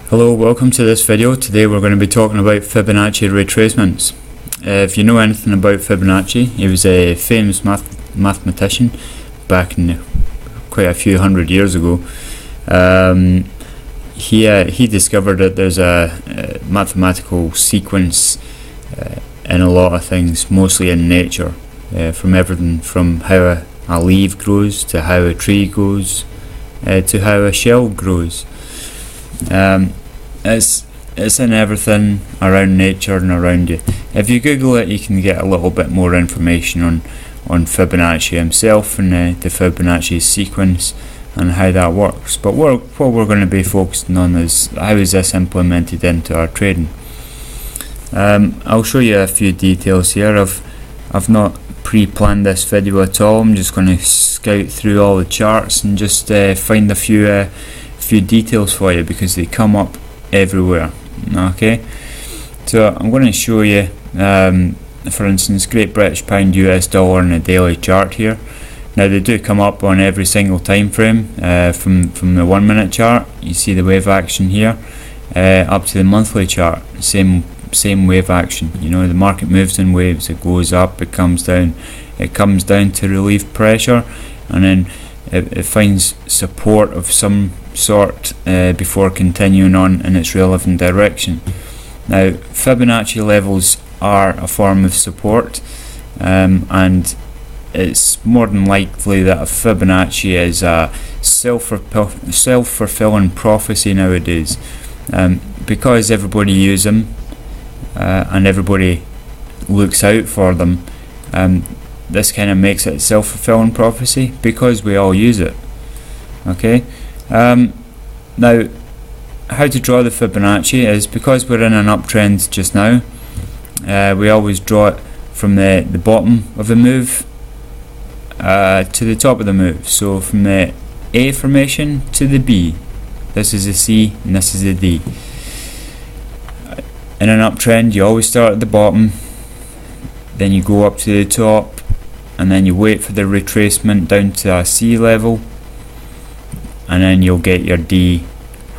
Hello, welcome to this video. Today we're going to be talking about Fibonacci retracements. If you know anything about Fibonacci, he was a famous mathematician back in quite a few hundred years ago. He discovered that there's a mathematical sequence in a lot of things, mostly in nature, from everything from how a leaf grows to how a tree grows to how a shell grows. It's in everything around nature and around you. If you Google it, you can get a little bit more information on Fibonacci himself and the Fibonacci sequence and how that works. But what we're going to be focusing on is how is this implemented into our trading. I'll show you a few details here. I've not pre-planned this video at all. I'm just going to scout through all the charts and just find a few details for you because they come up everywhere. Okay, so I'm going to show you for instance Great British Pound US dollar in a daily chart here. Now they do come up on every single time frame, from the 1 minute chart, you see the wave action here, up to the monthly chart, same wave action. You know, the market moves in waves. It goes up, it comes down to relieve pressure, and then it finds support of some sort before continuing on in its relevant direction. Now Fibonacci levels are a form of support, and it's more than likely that a Fibonacci is a self-fulfilling prophecy nowadays, because everybody uses them and everybody looks out for them. This kind of makes it self-fulfilling prophecy because we all use it. Okay, now how to draw the Fibonacci is because we're in an uptrend just now. We always draw it from the bottom of the move to the top of the move. So from the A formation to the B. This is a C and this is a D. In an uptrend, you always start at the bottom, then you go up to the top, and then you wait for the retracement down to a C level, and then you'll get your D,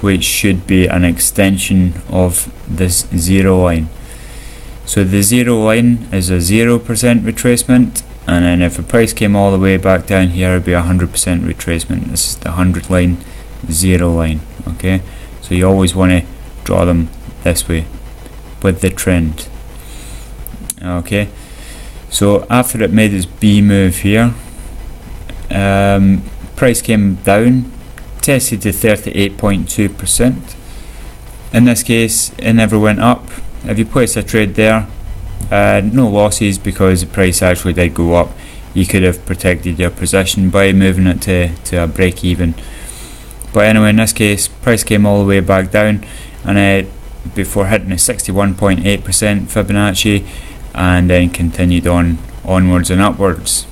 which should be an extension of this zero line. So the zero line is a 0% retracement, and then if the price came all the way back down here, it would be 100% retracement. This is the 100 line, 0 line. Okay, so you always want to draw them this way with the trend. Okay, so after it made its B move here, price came down, tested to 38.2%. In this case, it never went up. If you place a trade there, no losses because the price actually did go up. You could have protected your position by moving it to a break even. But anyway, in this case, price came all the way back down, and before hitting a 61.8% Fibonacci, and then continued onwards and upwards.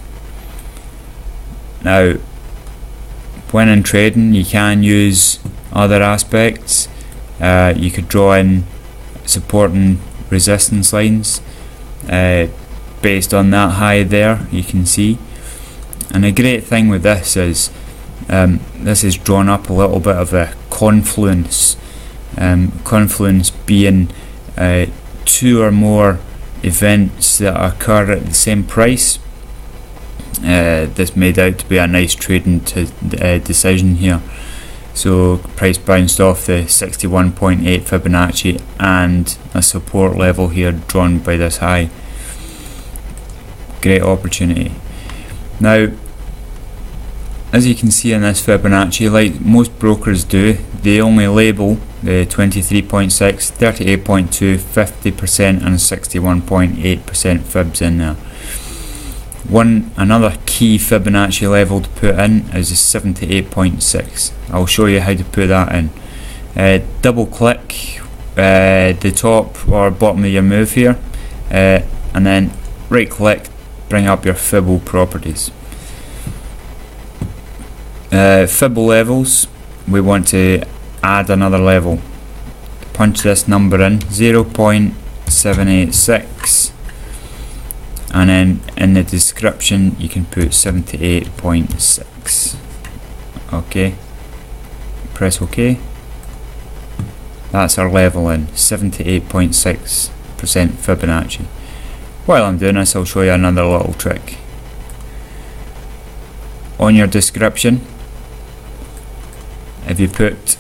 Now, when in trading, you can use other aspects. You could draw in support and resistance lines based on that high there, you can see. And the great thing with this is this is drawn up a little bit of a confluence. Confluence being two or more events that occur at the same price. This made out to be a nice trading decision here. So price bounced off the 61.8 Fibonacci and a support level here drawn by this high. Great opportunity. Now, as you can see in this Fibonacci, like most brokers do, they only label the 23.6, 38.2, 50% and 61.8% fibs in there. Another key Fibonacci level to put in is the 78.6. I'll show you how to put that in. Double click the top or bottom of your move here, and then right click, bring up your Fibble properties. Fibble levels, we want to add another level. Punch this number in, 0.786, and then in the description you can put 78.6. Okay, press OK. That's our level in 78.6% Fibonacci. While I'm doing this, I'll show you another little trick. On your description, if you put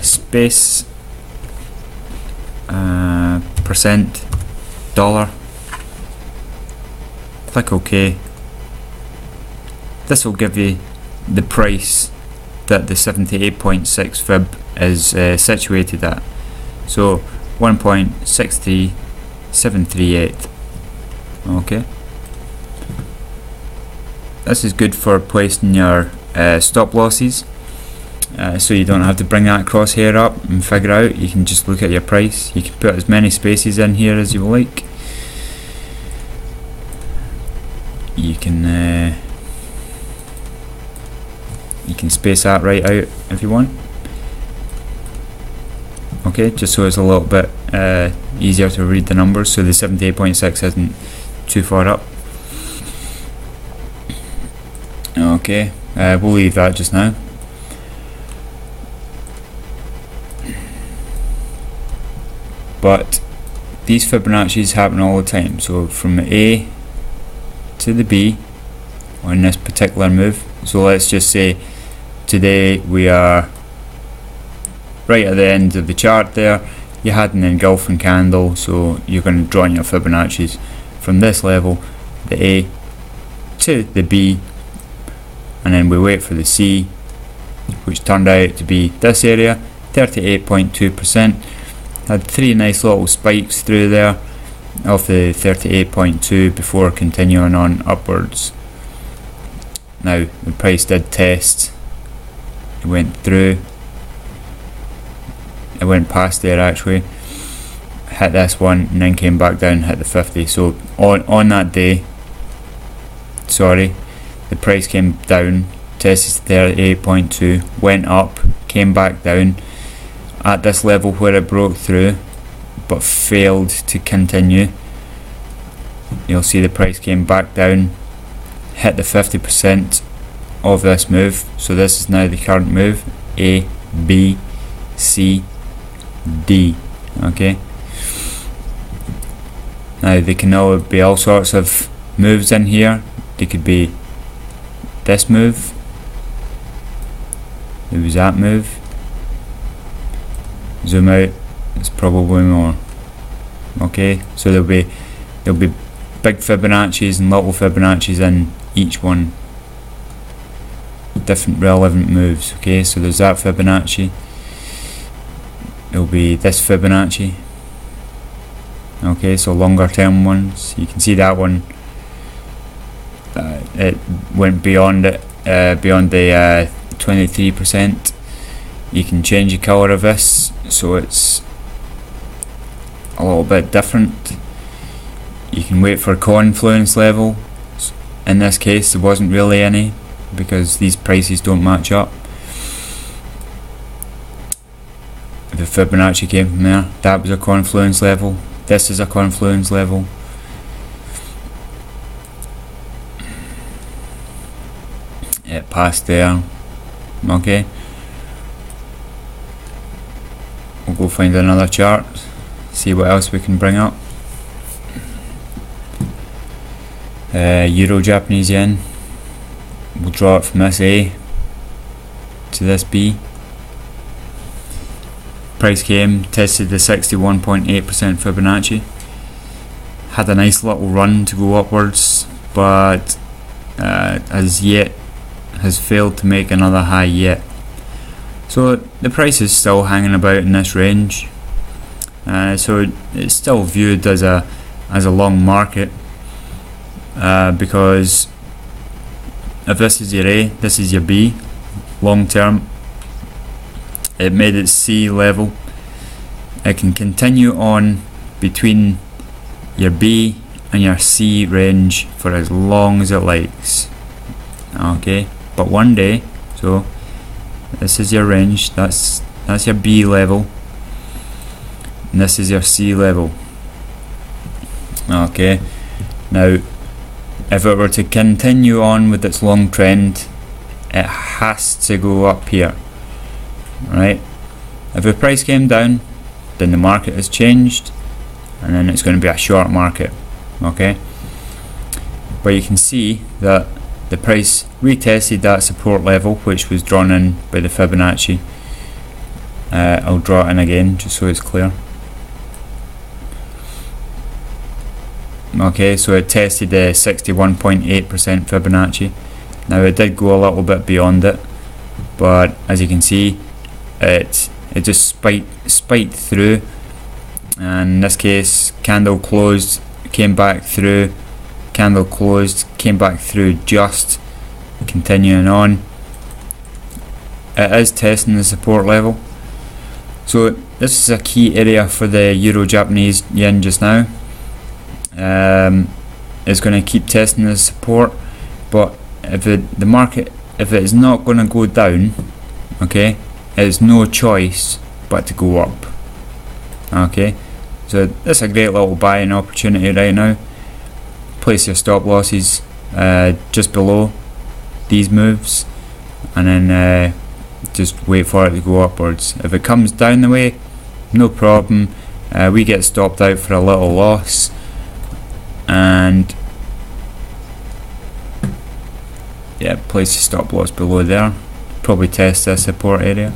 space percent dollar, click OK, this will give you the price that the 78.6 fib is situated at. So 1.63738. okay, this is good for placing your stop losses, so you don't have to bring that crosshair up and figure out. You can just look at your price. You can put as many spaces in here as you like. You can space that right out if you want. Okay, just so it's a little bit easier to read the numbers, so the 78.6 isn't too far up. Okay, we'll leave that just now. But these Fibonacci's happen all the time, so from the A to the B on this particular move. So let's just say today we are right at the end of the chart there. You had an engulfing candle, so you're going to draw in your Fibonacci's from this level, the A to the B, and then we wait for the C, which turned out to be this area, 38.2%. Had three nice little spikes through there of the 38.2 before continuing on upwards. Now the price did test, it went through, it went past there actually, hit this one and then came back down, hit the 50. So on that day, sorry, the price came down, tested 38.2, went up, came back down at this level where it broke through but failed to continue. You'll see the price came back down, hit the 50% of this move. So this is now the current move, A, B, C, D. Okay, now there can all be all sorts of moves in here. They could be this move, there was that move. Zoom out, it's probably more. Okay, so there'll be big Fibonacci's and little Fibonacci's in each one, different relevant moves. Okay, so there's that Fibonacci, there'll be this Fibonacci. Okay, so longer term ones, you can see that one, it went beyond it, beyond the 23%. You can change the colour of this so it's a little bit different. You can wait for a confluence level. In this case there wasn't really any because these prices don't match up. The Fibonacci came from there, that was a confluence level, this is a confluence level. It passed there. Okay, we'll go find another chart, see what else we can bring up. Euro Japanese yen, we'll draw it from this A to this B. Price came, tested the 61.8% Fibonacci, had a nice little run to go upwards, but as yet has failed to make another high yet. So the price is still hanging about in this range, so it's still viewed as a long market, because if this is your A, this is your B, long term. It made its C level. It can continue on between your B and your C range for as long as it likes. Okay, but one day, so this is your range, that's your B level, and this is your C level. Okay, now if it were to continue on with its long trend, it has to go up here, right? If the price came down, in the market has changed, and then it's going to be a short market. Okay, but you can see that the price retested that support level which was drawn in by the Fibonacci. I'll draw it in again just so it's clear. Okay, so it tested the 61.8% Fibonacci. Now it did go a little bit beyond it, but as you can see, it just spiked through, and in this case candle closed, came back through, candle closed, came back through, just continuing on. It is testing the support level, so this is a key area for the Euro Japanese yen just now. It's going to keep testing the support, but if the market, if it is not going to go down, okay, there's no choice but to go up. Okay, so that's a great little buying opportunity right now. Place your stop losses just below these moves, and then just wait for it to go upwards. If it comes down the way, no problem, we get stopped out for a little loss, and yeah, place your stop loss below there, probably test this support area.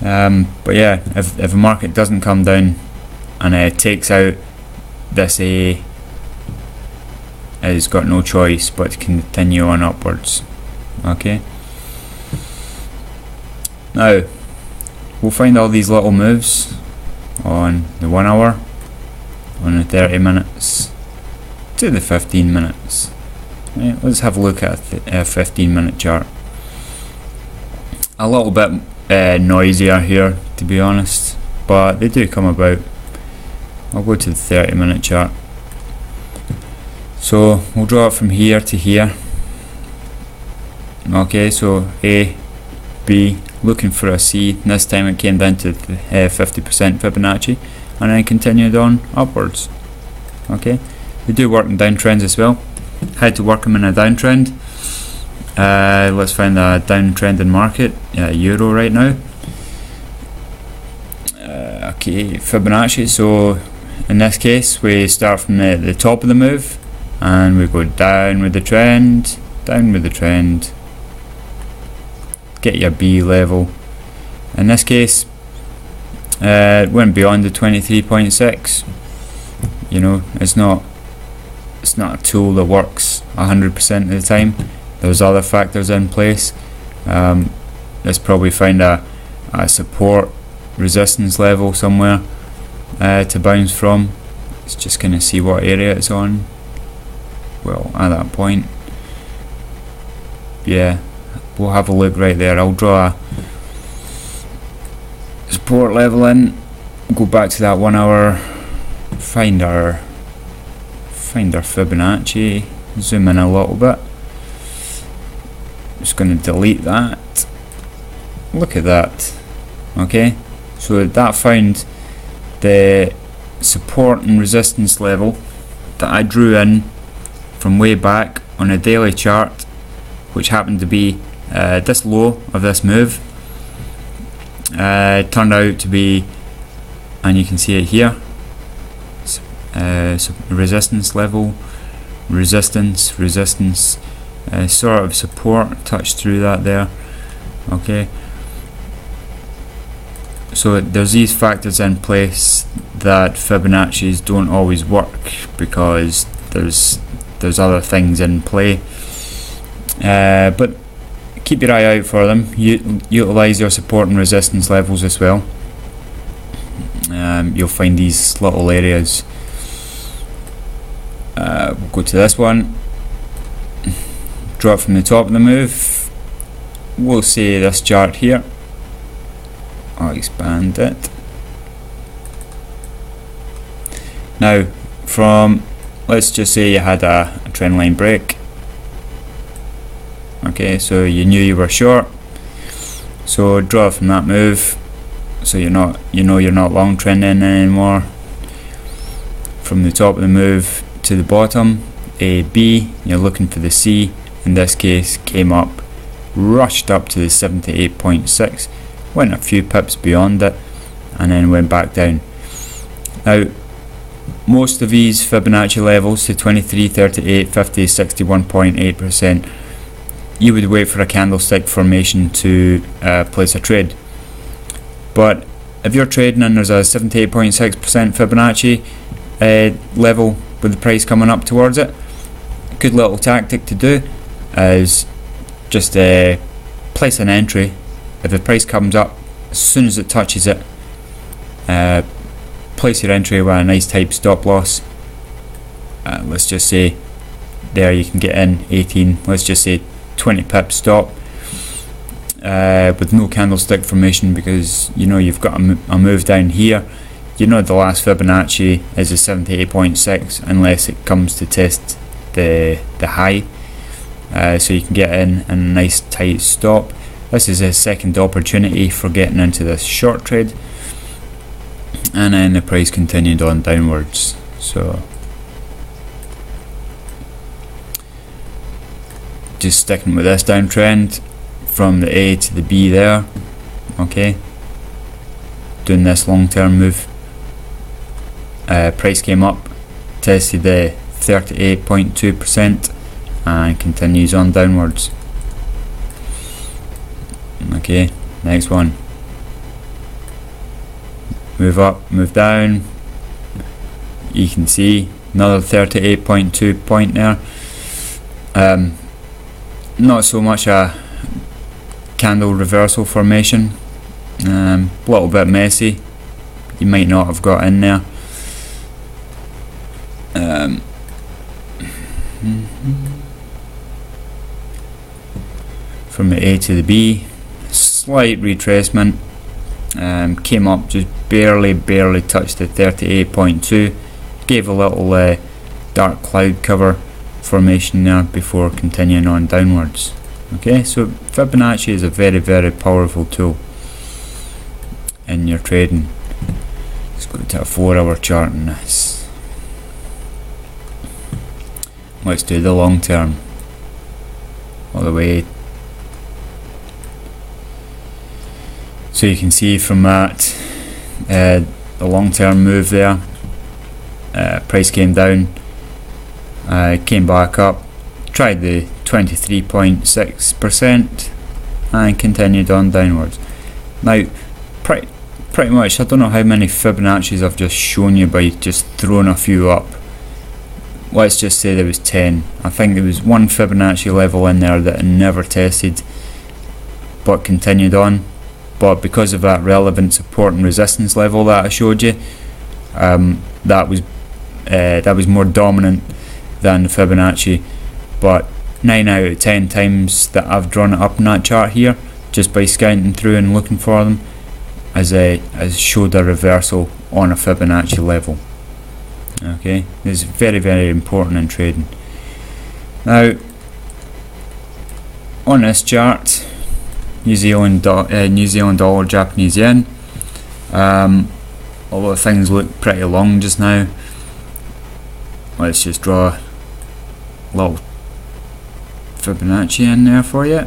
But yeah, if the market doesn't come down and it takes out this A, it's got no choice but to continue on upwards. Okay, now we'll find all these little moves on the 1 hour, on the 30 minutes to the 15 minutes. Right, let's have a look at a 15-minute chart. A little bit noisier here, to be honest, but they do come about. I'll go to the 30-minute chart. So we'll draw it from here to here. Okay, so A, B, looking for a C. This time it came down to 50% Fibonacci, and then continued on upwards. Okay, they do work in downtrends as well. Had to work them in a downtrend. Let's find a downtrending market, Euro right now. Okay, Fibonacci. So in this case, we start from the top of the move, and we go down with the trend, down with the trend. Get your B level. In this case, it went beyond the 23.6. You know, it's not a tool that works 100% of the time. There's other factors in place. Let's probably find a support resistance level somewhere to bounce from. It's just going to see what area it's on. Well, at that point, yeah, we'll have a look right there. I'll draw a support level in, go back to that 1 hour, find our Fibonacci, zoom in a little bit. Just going to delete that. Look at that. Okay, so that found the support and resistance level that I drew in from way back on a daily chart, which happened to be this low of this move. Turned out to be, and you can see it here, resistance level, resistance, sort of support, touched through that there. Okay, so there's these factors in place that Fibonacci's don't always work because there's other things in play, but keep your eye out for them. Utilize your support and resistance levels as well. You'll find these little areas. We'll go to this one, draw it from the top of the move. We'll say this chart here. I'll expand it. Now, from, let's just say you had a trend line break. Okay, so you knew you were short, so draw from that move, so you're not long trending anymore. From the top of the move to the bottom, A, B, you're looking for the C. In this case, came up, rushed up to the 78.6, went a few pips beyond it, and then went back down. Now most of these Fibonacci levels, to 23, 38, 50, 61.8%, you would wait for a candlestick formation to place a trade. But if you're trading and there's a 78.6% Fibonacci level with the price coming up towards it, a good little tactic to do is just place an entry. If the price comes up, as soon as it touches it, place your entry with a nice type stop loss. Let's just say there you can get in 18, let's just say 20 pips stop, with no candlestick formation, because you know you've got a move down here. You know the last Fibonacci is a 78.6 unless it comes to test the high, so you can get in a nice tight stop. This is a second opportunity for getting into this short trade, and then the price continued on downwards. So just sticking with this downtrend from the A to the B there, okay, doing this long term move. Price came up, tested the 38.2% and continues on downwards. Okay, next one. Move up, move down. You can see another 38.2 point there. Not so much a candle reversal formation. A little bit messy. You might not have got in there. From the A to the B, slight retracement. Came up, just barely touched the 38.2, gave a little dark cloud cover formation there before continuing on downwards. Okay, so Fibonacci is a very powerful tool in your trading. Let's go to a 4-hour chart on this. Let's do the long term all the way. So you can see from that the long term move there, price came down, came back up, tried the 23.6% and continued on downwards. Now pretty much, I don't know how many Fibonacci's I've just shown you by just throwing a few up. Let's just say there was 10. I think there was one Fibonacci level in there that I never tested but continued on. But because of that relevant support and resistance level that I showed you, that was more dominant than the Fibonacci. But 9 out of 10 times that I've drawn it up in that chart here, just by scanning through and looking for them, has showed a reversal on a Fibonacci level. Okay, this is very important in trading. Now, on this chart, New Zealand dollar, Japanese yen. Although things look pretty long just now, let's just draw a little Fibonacci in there for you.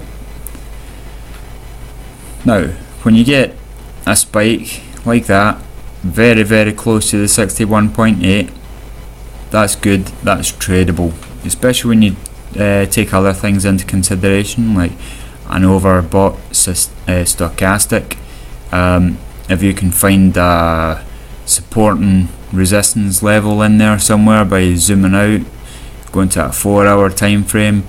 Now, when you get a spike like that, very close to the 61.8, that's good, that's tradable, especially when you take other things into consideration, like an overbought stochastic. If you can find a support and resistance level in there somewhere by zooming out, going to a 4-hour time frame,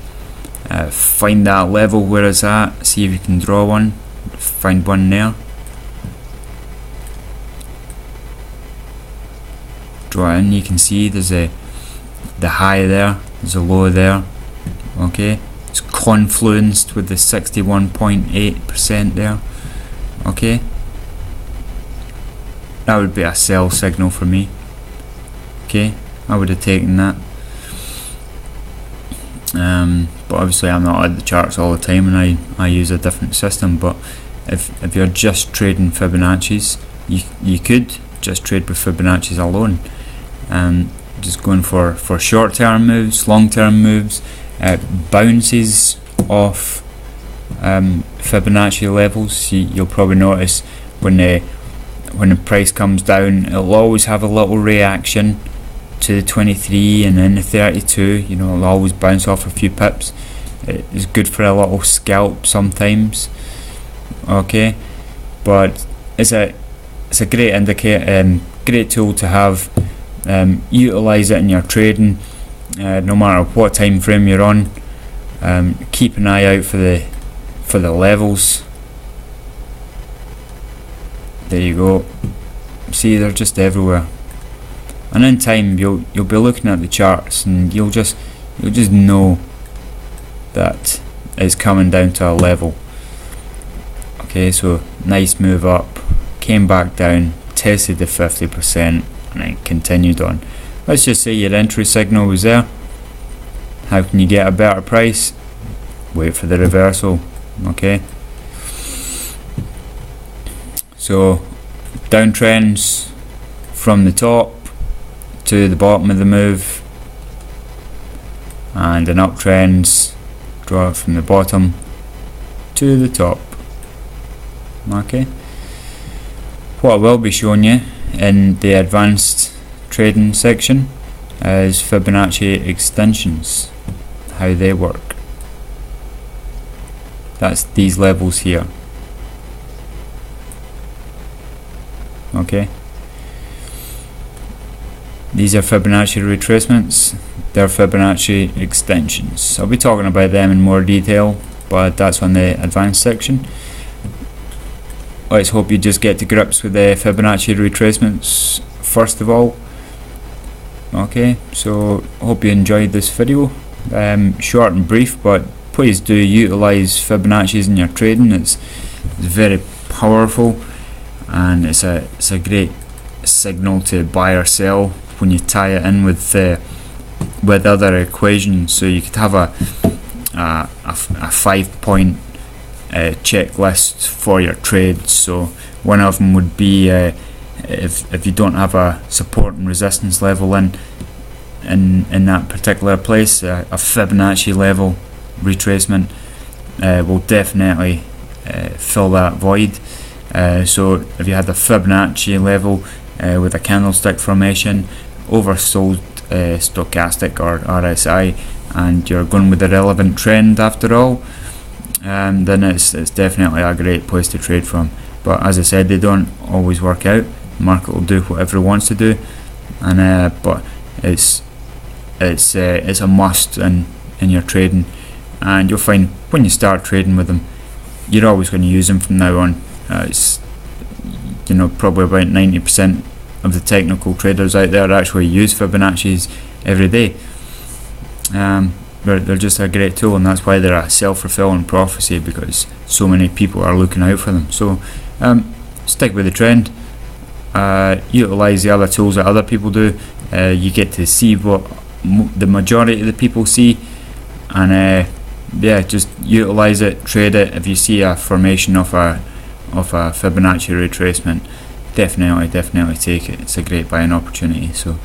find that level where it's at, see if you can draw one, find one there, draw in. You can see there's the high there, there's a low there. Okay, it's confluenced with the 61.8% there. Okay, that would be a sell signal for me. Okay, I would have taken that. But obviously I'm not at the charts all the time, and I use a different system. But if you're just trading Fibonacci's, you could just trade with Fibonacci's alone, just going for short term moves, long term moves, bounces off Fibonacci levels. You'll probably notice when a when the price comes down, it'll always have a little reaction to the 23 and then the 32. You know, it'll always bounce off a few pips. It's good for a little scalp sometimes. Okay, but it's a great indicator, great tool to have. Utilize it in your trading, no matter what time frame you're on. Keep an eye out for the levels. There you go. See, they're just everywhere. And in time, you'll be looking at the charts, and you'll just know that it's coming down to a level. Okay, so nice move up, came back down, tested the 50%, and then continued on. Let's just say your entry signal was there. How can you get a better price? Wait for the reversal. Okay. So downtrends from the top to the bottom of the move, and an uptrends draw from the bottom to the top. Okay. What I will be showing you in the advanced trading section is Fibonacci extensions, how they work. That's these levels here. Okay, these are Fibonacci retracements, they're Fibonacci extensions. I'll be talking about them in more detail, but that's on the advanced section. Let's hope you just get to grips with the Fibonacci retracements first of all. Okay, so hope you enjoyed this video. Short and brief, but please do utilize Fibonacci's in your trading. It's very powerful, and it's a great signal to buy or sell when you tie it in with other equations. So you could have a 5-point checklist for your trades. So one of them would be if you don't have a support and resistance level in that particular place, a Fibonacci level retracement will definitely fill that void. So if you had a Fibonacci level with a candlestick formation, oversold stochastic or RSI, and you're going with the relevant trend after all, then it's definitely a great place to trade from. But as I said, they don't always work out. The market will do whatever it wants to do, and but it's a must in your trading, and you'll find when you start trading with them, you're always going to use them from now on. It's, you know, probably about 90% of the technical traders out there actually use Fibonacci's every day. They're just a great tool, and that's why they're a self-fulfilling prophecy, because so many people are looking out for them. So stick with the trend, utilize the other tools that other people do. You get to see what the majority of the people see, and yeah, just utilize it, trade it. If you see a formation of a Fibonacci retracement, definitely take it. It's a great buying opportunity. So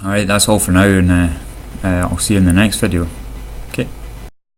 alright, that's all for now, and I'll see you in the next video.